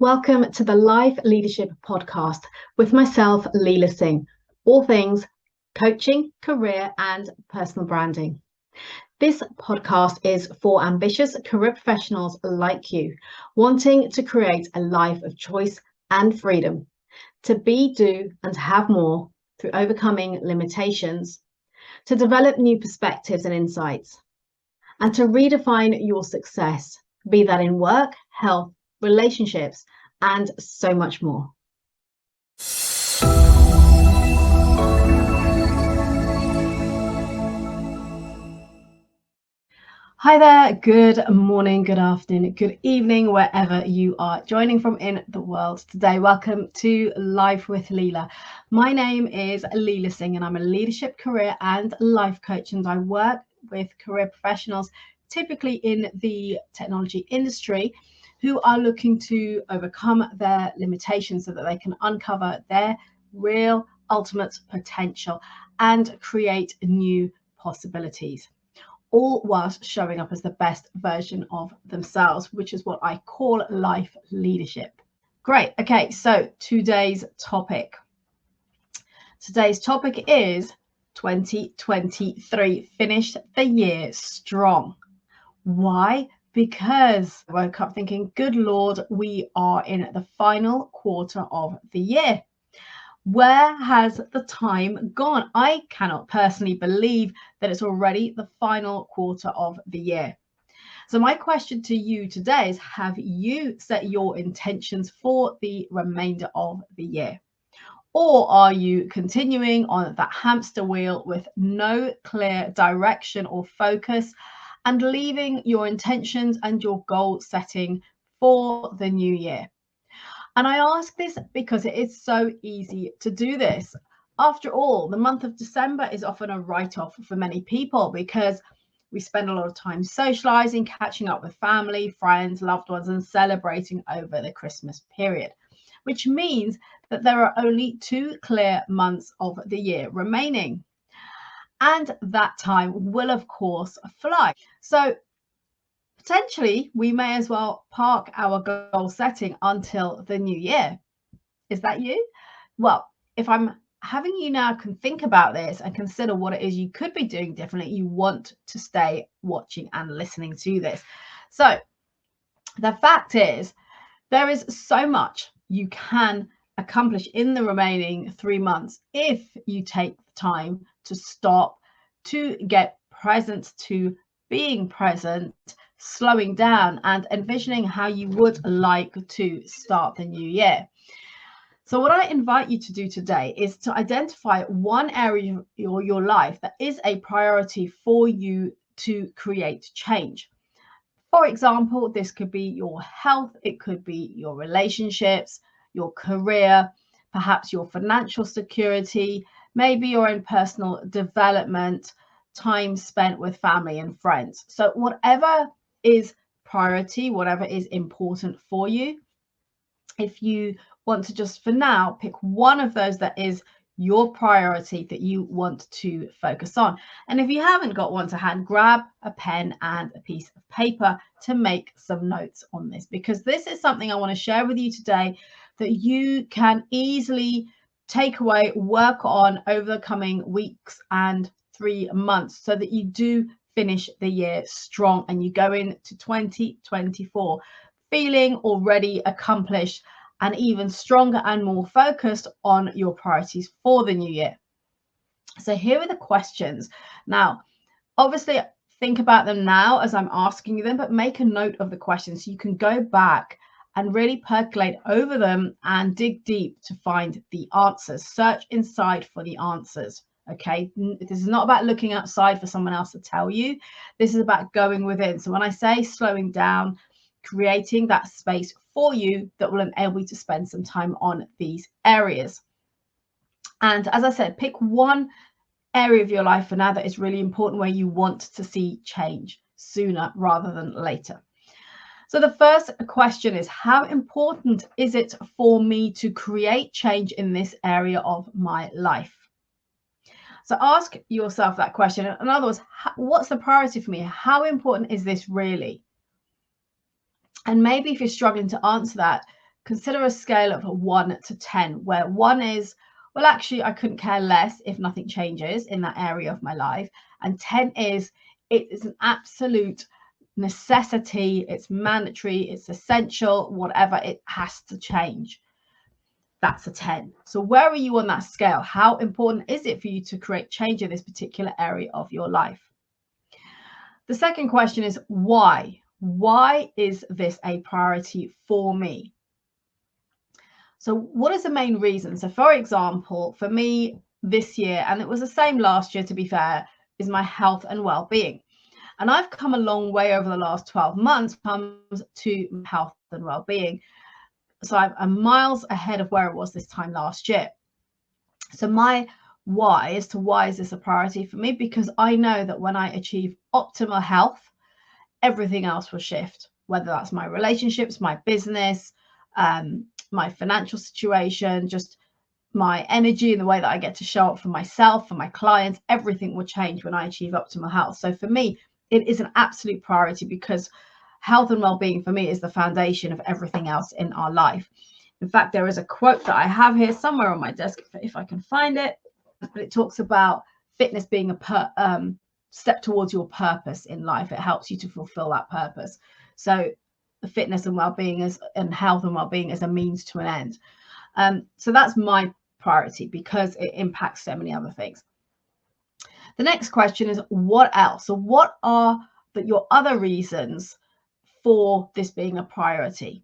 Welcome to the Life Leadership Podcast with myself, Leila Singh, all things coaching, career, and personal branding. This podcast is for ambitious career professionals like you, wanting to create a life of choice and freedom, to be, do, and have more through overcoming limitations, to develop new perspectives and insights, and to redefine your success, be that in work, health, relationships, and so much more. Hi there, good morning, good afternoon, good evening, wherever you are joining from in the world today. Welcome to Life with Leila. My name is Leila Singh and I'm a leadership, career and life coach, and I work with career professionals, typically in the technology industry, who are looking to overcome their limitations so that they can uncover their real ultimate potential and create new possibilities, all whilst showing up as the best version of themselves, which is what I call life leadership. Great. Okay, so today's topic is 2023, finished the year strong. Why? Because I woke up thinking, good Lord, we are in the final quarter of the year. Where has the time gone? I cannot personally believe that it's already the final quarter of the year. So my question to you today is, have you set your intentions for the remainder of the year? Or are you continuing on that hamster wheel with no clear direction or focus and leaving your intentions and your goal setting for the new year? And I ask this because it is so easy to do this. After all, the month of December is often a write-off for many people because we spend a lot of time socializing, catching up with family, friends, loved ones, and celebrating over the Christmas period, which means that there are only 2 clear months of the year remaining. And that time will, of course, fly. So potentially, we may as well park our goal setting until the new year. Is that you? Well, if I'm having you now can think about this and consider what it is you could be doing differently, you want to stay watching and listening to this. So the fact is, there is so much you can accomplish in the remaining 3 months if you take the time to stop, to get present, to being present, slowing down and envisioning how you would like to start the new year. So what I invite you to do today is to identify one area of your life that is a priority for you to create change. For example, this could be your health, it could be your relationships, your career, perhaps your financial security, maybe your own personal development, time spent with family and friends. So whatever is priority, whatever is important for you, if you want to just for now pick one of those that is your priority that you want to focus on. And if you haven't got one to hand, grab a pen and a piece of paper to make some notes on this, because this is something I want to share with you today that you can easily take away, work on over the coming weeks and 3 months so that you do finish the year strong and you go into 2024 feeling already accomplished and even stronger and more focused on your priorities for the new year. So here are the questions. Now, obviously, think about them now as I'm asking you them, but make a note of the questions so you can go back and really percolate over them and dig deep to find the answers. Search inside for the answers. Okay, this is not about looking outside for someone else to tell you. This is about going within. So when I say slowing down, creating that space for you that will enable you to spend some time on these areas. And as I said, pick one area of your life for now that is really important, where you want to see change sooner rather than later. So the first question is, how important is it for me to create change in this area of my life? So ask yourself that question. In other words, what's the priority for me? How important is this really? And maybe if you're struggling to answer that, consider a scale of 1 to 10, where 1 is, well, actually, I couldn't care less if nothing changes in that area of my life. And 10 is, it is an absolute necessity, it's mandatory, it's essential, whatever, it has to change. That's a 10. So where are you on that scale? How important is it for you to create change in this particular area of your life? The second question is why? Why is this a priority for me? So what is the main reason? So for example, for me this year, and it was the same last year to be fair, is my health and well-being. And I've come a long way over the last 12 months when it comes to health and well-being. So I'm miles ahead of where it was this time last year. So my why as to why is this a priority for me? Because I know that when I achieve optimal health, everything else will shift, whether that's my relationships, my business, my financial situation, just my energy and the way that I get to show up for myself, for my clients, everything will change when I achieve optimal health. So for me, it is an absolute priority because health and well-being for me is the foundation of everything else in our life. In fact, there is a quote that I have here somewhere on my desk, if I can find it, but it talks about fitness being a step towards your purpose in life. It helps you to fulfill that purpose. So the fitness and well-being and health and well-being is a means to an end. So that's my priority because it impacts so many other things. The next question is what else? So what are your other reasons for this being a priority?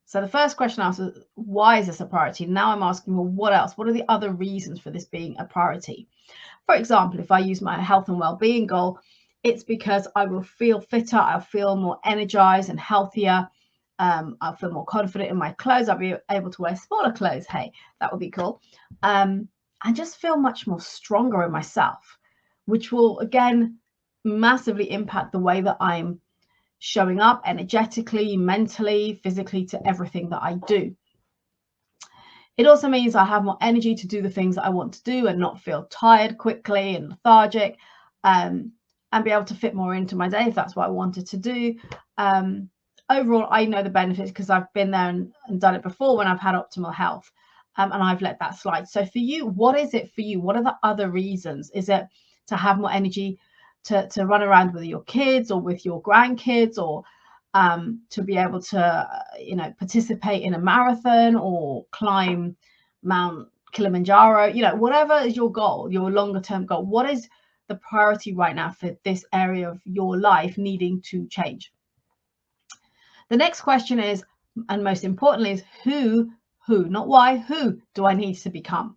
So the first question I asked was, why is this a priority? Now I'm asking, well, what else? What are the other reasons for this being a priority? For example, if I use my health and well-being goal, it's because I will feel fitter, I'll feel more energized and healthier. I'll feel more confident in my clothes. I'll be able to wear smaller clothes. Hey, that would be cool. And just feel much more stronger in myself, which will, again, massively impact the way that I'm showing up energetically, mentally, physically to everything that I do. It also means I have more energy to do the things that I want to do and not feel tired quickly and lethargic, and be able to fit more into my day if that's what I wanted to do. Overall, I know the benefits because I've been there and done it before when I've had optimal health, and I've let that slide. So for you, what is it for you? What are the other reasons? Is it to have more energy to run around with your kids or with your grandkids, or to be able to, participate in a marathon or climb Mount Kilimanjaro, whatever is your goal, your longer term goal? What is the priority right now for this area of your life needing to change? The next question is, and most importantly, is who, not why, who do I need to become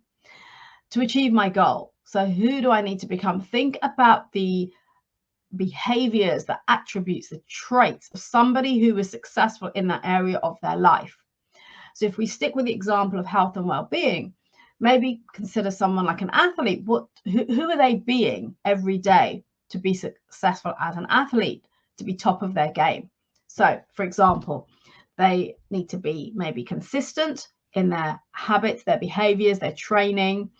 to achieve my goal? So who do I need to become? Think about the behaviors, the attributes, the traits of somebody who is successful in that area of their life. So if we stick with the example of health and well-being, maybe consider someone like an athlete. Who are they being every day to be successful as an athlete, to be top of their game? So for example, they need to be maybe consistent in their habits, their behaviors, their training.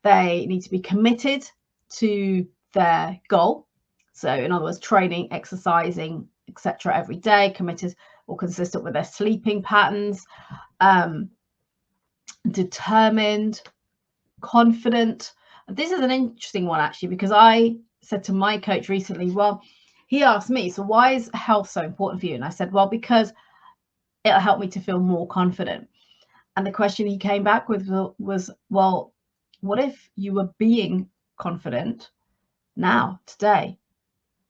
They need to be committed to their goal. So in other words, training, exercising, etc. every day, committed or consistent with their sleeping patterns, determined, confident. This is an interesting one actually, because I said to my coach recently, well, he asked me, so why is health so important for you? And I said, well, because it'll help me to feel more confident. And the question he came back with was, well, what if you were being confident now, today?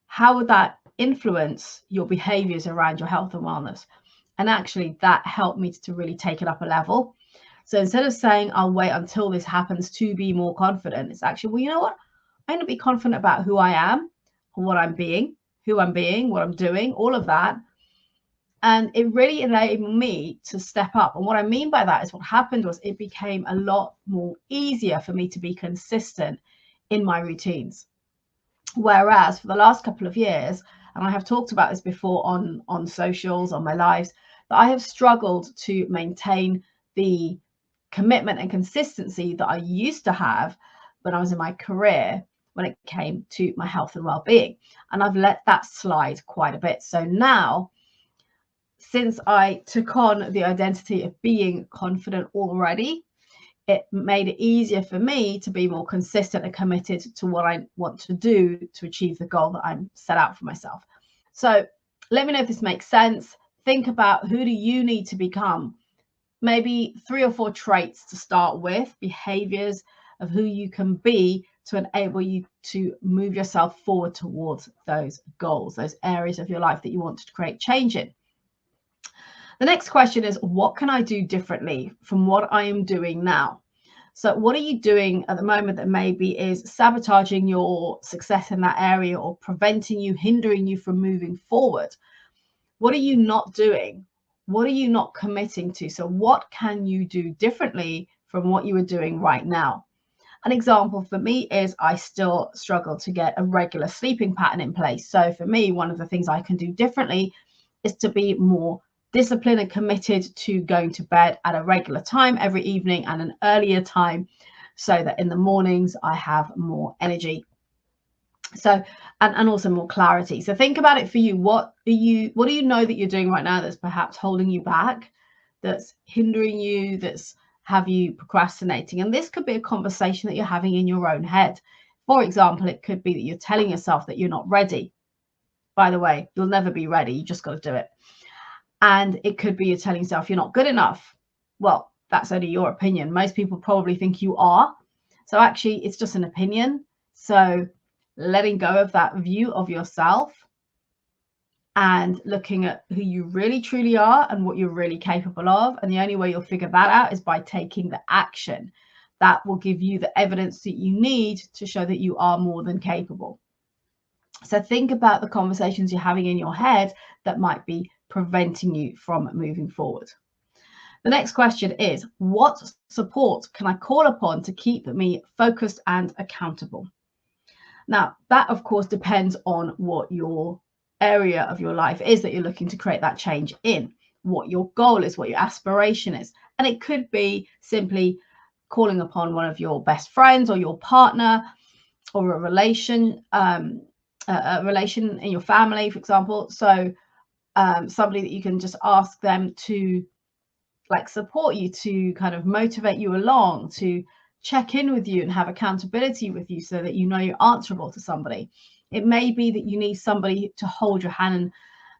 How would that influence your behaviors around your health and wellness? And actually that helped me to really take it up a level. So instead of saying I'll wait until this happens to be more confident, it's actually, well, you know what? I'm going to be confident about who I am, what I'm being, who I'm being, what I'm doing, all of that. And it really enabled me to step up. And what I mean by that is what happened was it became a lot more easier for me to be consistent in my routines. Whereas for the last couple of years, and I have talked about this before on socials, on my lives, that I have struggled to maintain the commitment and consistency that I used to have when I was in my career when it came to my health and well-being. And I've let that slide quite a bit. So now since I took on the identity of being confident already, it made it easier for me to be more consistent and committed to what I want to do to achieve the goal that I'm set out for myself. So let me know if this makes sense. Think about, who do you need to become? Maybe 3 or 4 traits to start with, behaviors of who you can be to enable you to move yourself forward towards those goals, those areas of your life that you want to create change in. The next question is, what can I do differently from what I am doing now? So what are you doing at the moment that maybe is sabotaging your success in that area, or preventing you, hindering you from moving forward? What are you not doing? What are you not committing to? So what can you do differently from what you are doing right now? An example for me is I still struggle to get a regular sleeping pattern in place. So for me, one of the things I can do differently is to be more disciplined and committed to going to bed at a regular time every evening, and an earlier time, so that in the mornings I have more energy. So, and also more clarity. So think about it for you. What do you know that you're doing right now that's perhaps holding you back, that's hindering you, that's have you procrastinating? And this could be a conversation that you're having in your own head. For example, it could be that you're telling yourself that you're not ready. By the way, you'll never be ready. You just got to do it. And it could be you're telling yourself you're not good enough. Well, that's only your opinion. Most people probably think you are. So actually, it's just an opinion. So letting go of that view of yourself and looking at who you really truly are and what you're really capable of. And the only way you'll figure that out is by taking the action. That will give you the evidence that you need to show that you are more than capable. So think about the conversations you're having in your head that might be preventing you from moving forward. The next question is, what support can I call upon to keep me focused and accountable? Now, that of course depends on what your area of your life is that you're looking to create that change in, what your goal is, what your aspiration is. And it could be simply calling upon one of your best friends or your partner, or a relation in your family, for example. So somebody that you can just ask them to support you, to kind of motivate you along, to check in with you and have accountability with you, so that you know you're answerable to somebody. It may be that you need somebody to hold your hand and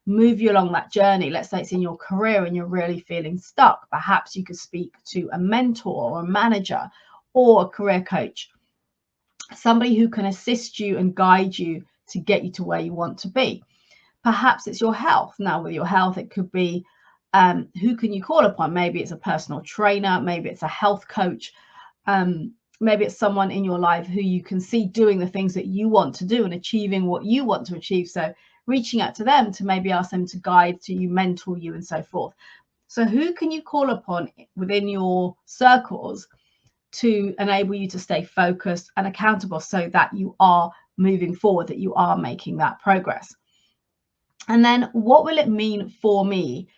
move you along that journey. Let's say it's in your career and you're really feeling stuck. Perhaps you could speak to a mentor or a manager or a career coach, somebody who can assist you and guide you to get you to where you want to be. Perhaps it's your health. Now, with your health, it could be who can you call upon? Maybe it's a personal trainer, maybe it's a health coach, maybe it's someone in your life who you can see doing the things that you want to do and achieving what you want to achieve. So reaching out to them to maybe ask them to guide to you, mentor you, and so forth. So who can you call upon within your circles to enable you to stay focused and accountable, so that you are moving forward, that you are making that progress? And then what will it mean for me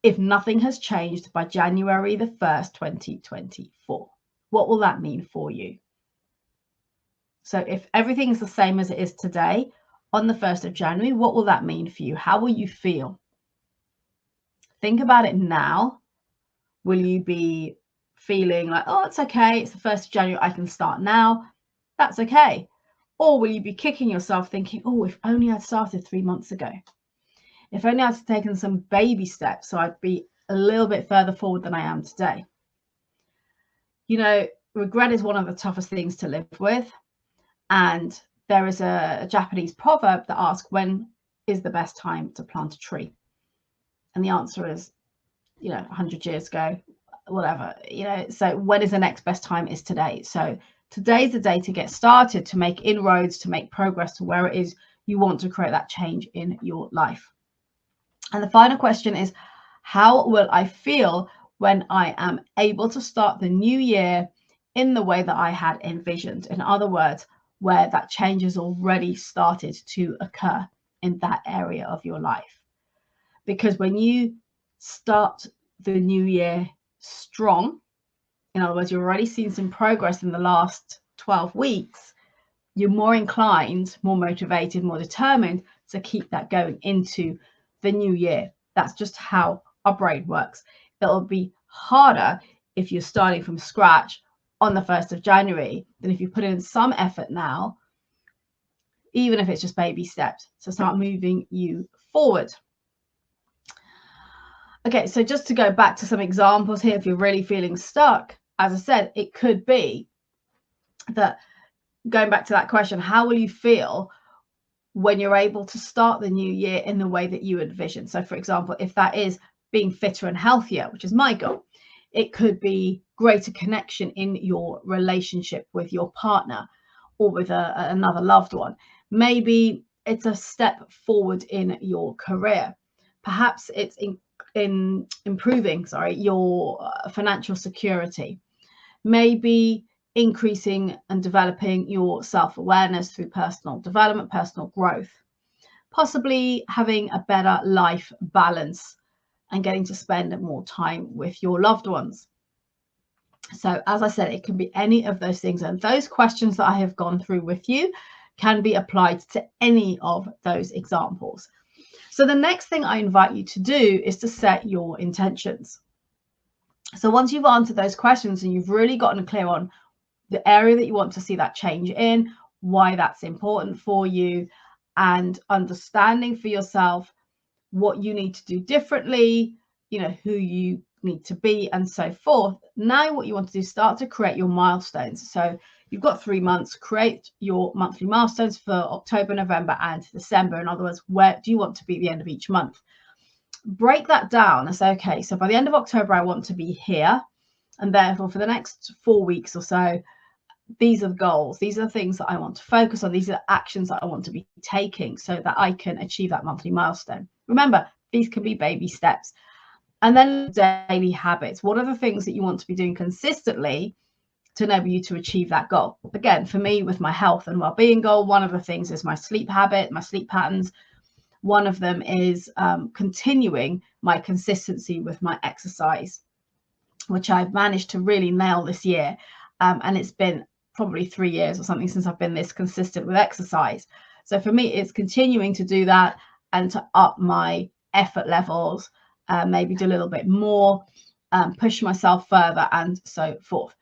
if nothing has changed by January the 1st, 2024? What will that mean for you? So if everything is the same as it is today on the 1st of January, what will that mean for you? How will you feel? Think about it now. Will you be feeling like, oh, it's okay, it's the 1st of January, I can start now? That's okay. Or will you be kicking yourself thinking, oh, if only I'd started 3 months ago? If only I'd taken some baby steps so I'd be a little bit further forward than I am today. You know, regret is one of the toughest things to live with. And there is a Japanese proverb that asks, when is the best time to plant a tree? And the answer is, 100 years ago, whatever, so when is the next best time? Is today. So today's the day to get started, to make inroads, to make progress to where it is you want to create that change in your life. And the final question is, how will I feel when I am able to start the new year in the way that I had envisioned? In other words, where that change has already started to occur in that area of your life. Because when you start the new year strong, in other words, you've already seen some progress in the last 12 weeks, you're more inclined, more motivated, more determined to keep that going into the new year. That's just how our brain works. It'll be harder if you're starting from scratch on the 1st of January than if you put in some effort now, even if it's just baby steps, to start moving you forward. Okay, so just to go back to some examples here, if you're really feeling stuck, as I said, it could be that, going back to that question, how will you feel when you're able to start the new year in the way that you envision? So for example, if that is being fitter and healthier, which is my goal, it could be greater connection in your relationship with your partner or with another loved one. Maybe it's a step forward in your career. Perhaps it's in improving, your financial security. Maybe increasing and developing your self-awareness through personal development, personal growth. Possibly having a better life balance and getting to spend more time with your loved ones. So as I said, it can be any of those things, and those questions that I have gone through with you can be applied to any of those examples. So the next thing I invite you to do is to set your intentions. So once you've answered those questions and you've really gotten clear on the area that you want to see that change in, why that's important for you, and understanding for yourself what you need to do differently, who you need to be, and so forth. Now what you want to do is start to create your milestones. So you've got 3 months, create your monthly milestones for October, November, and December. In other words, where do you want to be at the end of each month? Break that down and say, okay, so by the end of October, I want to be here. And therefore, for the next 4 weeks or so, these are the goals. These are the things that I want to focus on. These are the actions that I want to be taking so that I can achieve that monthly milestone. Remember, these can be baby steps. And then daily habits. What are the things that you want to be doing consistently to enable you to achieve that goal? Again, for me, with my health and well-being goal, one of the things is my sleep habit, my sleep patterns. One of them is continuing my consistency with my exercise, which I've managed to really nail this year. And it's been probably 3 years or something since I've been this consistent with exercise. So for me, it's continuing to do that and to up my effort levels, maybe do a little bit more, push myself further, and so forth.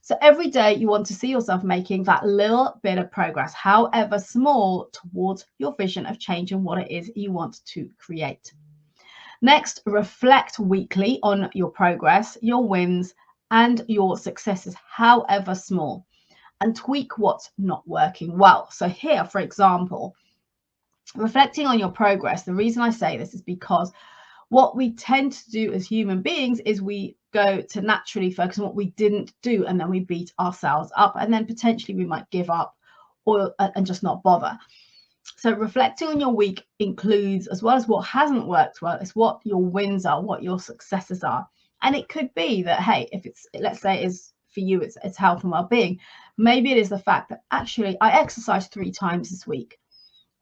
So every day you want to see yourself making that little bit of progress, however small, towards your vision of change and what it is you want to create. Next, reflect weekly on your progress, your wins, and your successes, however small, and tweak what's not working well. So here, for example, reflecting on your progress, the reason I say this is because what we tend to do as human beings is we go to naturally focus on what we didn't do, and then we beat ourselves up, and then potentially we might give up and just not bother. So reflecting on your week includes, as well as what hasn't worked well, is what your wins are, what your successes are. And it could be that, hey, if it's, let's say it is for you, it's health and well-being. Maybe it is the fact that actually I exercised 3 times this week,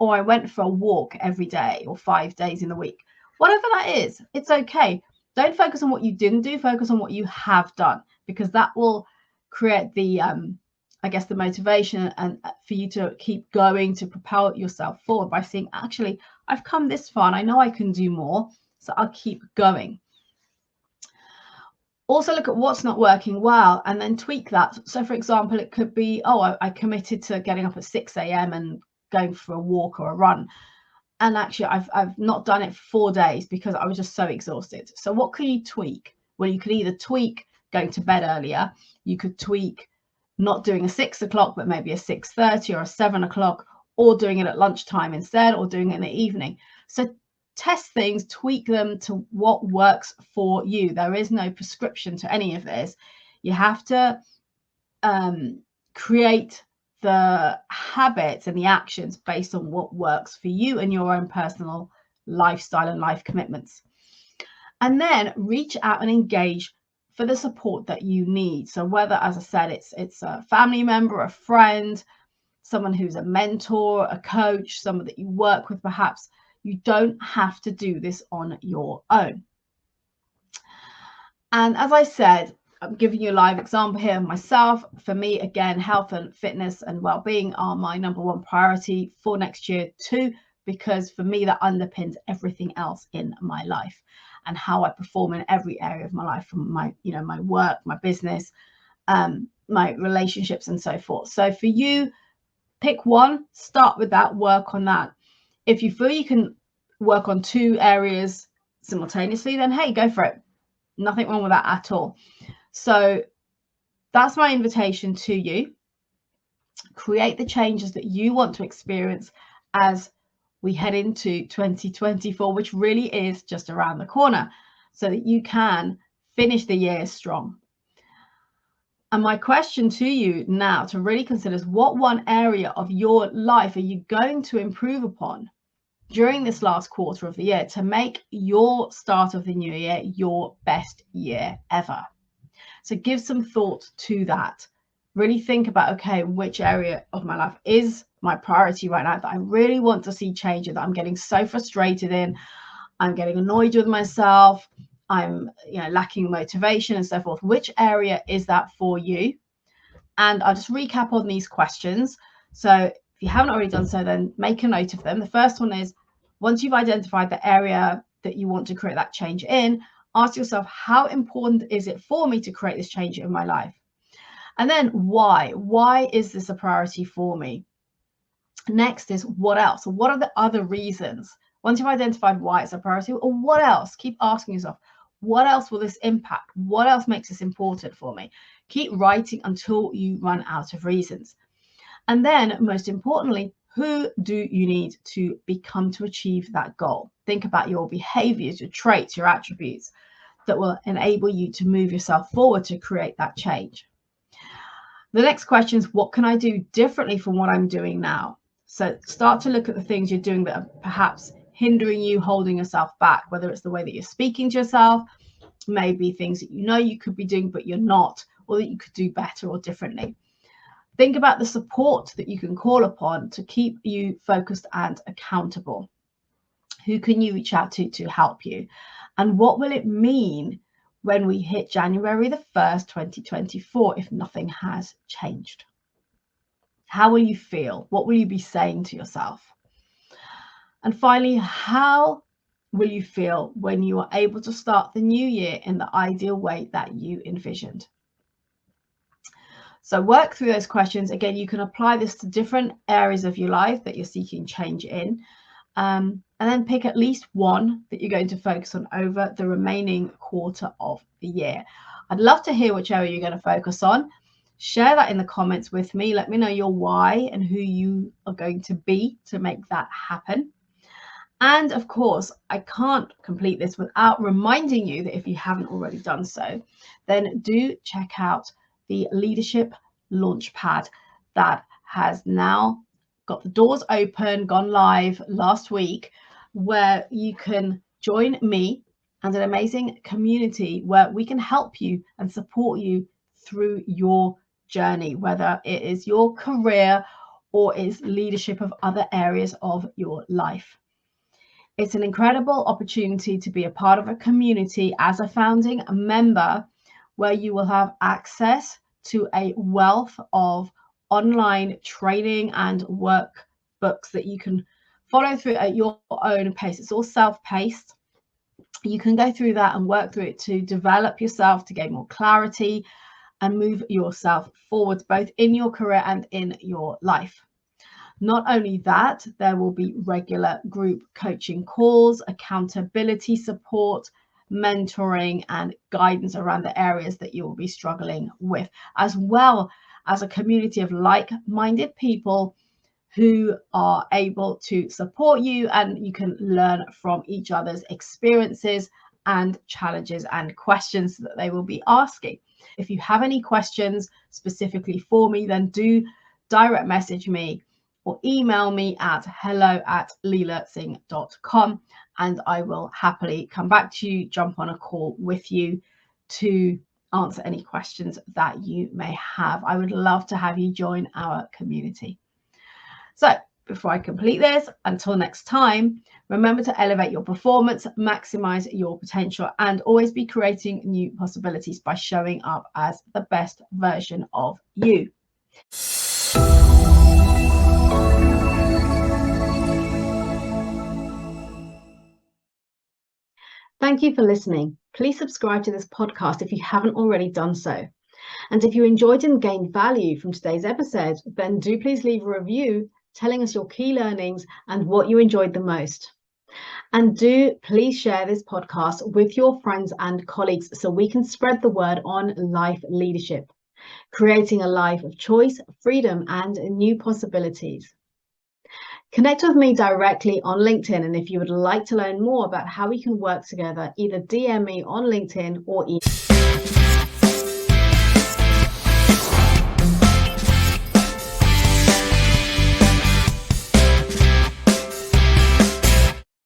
or I went for a walk every day, or 5 days in the week. Whatever that is, it's okay. Don't focus on what you didn't do, focus on what you have done, because that will create the, I guess, the motivation and for you to keep going, to propel yourself forward by saying, actually, I've come this far and I know I can do more, so I'll keep going. Also look at what's not working well and then tweak that. So for example, it could be, oh, I committed to getting up at 6 a.m. and going for a walk or a run. And actually, I've not done it for 4 days because I was just so exhausted. So what can you tweak? Well, you could either tweak going to bed earlier. You could tweak not doing a 6 o'clock, but maybe a 6:30 or a 7 o'clock, or doing it at lunchtime instead, or doing it in the evening. So test things, tweak them to what works for you. There is no prescription to any of this. You have to create the habits and the actions based on what works for you and your own personal lifestyle and life commitments. And then reach out and engage for the support that you need. So whether, as I said, it's a family member, a friend, someone who's a mentor, a coach, someone that you work with, perhaps, you don't have to do this on your own. And as I said, I'm giving you a live example here of myself. For me, again, health and fitness and well-being are my #1 priority for next year, to because for me, that underpins everything else in my life and how I perform in every area of my life, from my, my work, my business, my relationships, and so forth. So for you, pick one, start with that, work on that. If you feel you can work on 2 areas simultaneously, then hey, go for it. Nothing wrong with that at all. So that's my invitation to you. Create the changes that you want to experience as we head into 2024, which really is just around the corner, so that you can finish the year strong. And my question to you now to really consider is, what one area of your life are you going to improve upon during this last quarter of the year to make your start of the new year your best year ever? So give some thought to that. Really think about, okay, which area of my life is my priority right now that I really want to see change, that I'm getting so frustrated in, I'm getting annoyed with myself, I'm lacking motivation and so forth. Which area is that for you? And I'll just recap on these questions. So if you haven't already done so, then make a note of them. The first one is, once you've identified the area that you want to create that change in, ask yourself, how important is it for me to create this change in my life? And then why? Why is this a priority for me? Next is, what else? What are the other reasons? Once you've identified why it's a priority, or what else? Keep asking yourself, what else will this impact? What else makes this important for me? Keep writing until you run out of reasons. And then, most importantly, who do you need to become to achieve that goal? Think about your behaviors, your traits, your attributes that will enable you to move yourself forward to create that change. The next question is, what can I do differently from what I'm doing now? So start to look at the things you're doing that are perhaps hindering you, holding yourself back, whether it's the way that you're speaking to yourself, maybe things that you could be doing but you're not, or that you could do better or differently. Think about the support that you can call upon to keep you focused and accountable. Who can you reach out to help you? And what will it mean when we hit January the 1st, 2024, if nothing has changed? How will you feel? What will you be saying to yourself? And finally, how will you feel when you are able to start the new year in the ideal way that you envisioned? So work through those questions. Again, you can apply this to different areas of your life that you're seeking change in. And then pick at least one that you're going to focus on over the remaining quarter of the year. I'd love to hear which area you're going to focus on. Share that in the comments with me. Let me know your why and who you are going to be to make that happen. And of course, I can't complete this without reminding you that if you haven't already done so, then do check out the Leadership Launchpad that has now got the doors open, gone live last week, where you can join me and an amazing community where we can help you and support you through your journey, whether it is your career or is leadership of other areas of your life. It's an incredible opportunity to be a part of a community as a founding member, where you will have access to a wealth of online training and workbooks that you can follow through at your own pace. It's all self-paced. You can go through that and work through it to develop yourself, to gain more clarity and move yourself forward, both in your career and in your life. Not only that, there will be regular group coaching calls, accountability support, mentoring and guidance around the areas that you will be struggling with, as well as a community of like-minded people who are able to support you, and you can learn from each other's experiences and challenges and questions that they will be asking. If you have any questions specifically for me, then do direct message me or email me at hello@leilasingh.com, and I will happily come back to you, jump on a call with you to answer any questions that you may have. I would love to have you join our community. So before I complete this, until next time, remember to elevate your performance, maximize your potential, and always be creating new possibilities by showing up as the best version of you. Thank you for listening. Please subscribe to this podcast if you haven't already done so. And if you enjoyed and gained value from today's episode, then do please leave a review telling us your key learnings and what you enjoyed the most. And do please share this podcast with your friends and colleagues so we can spread the word on life leadership, creating a life of choice, freedom, and new possibilities. Connect with me directly on LinkedIn, and if you would like to learn more about how we can work together, either DM me on LinkedIn or email.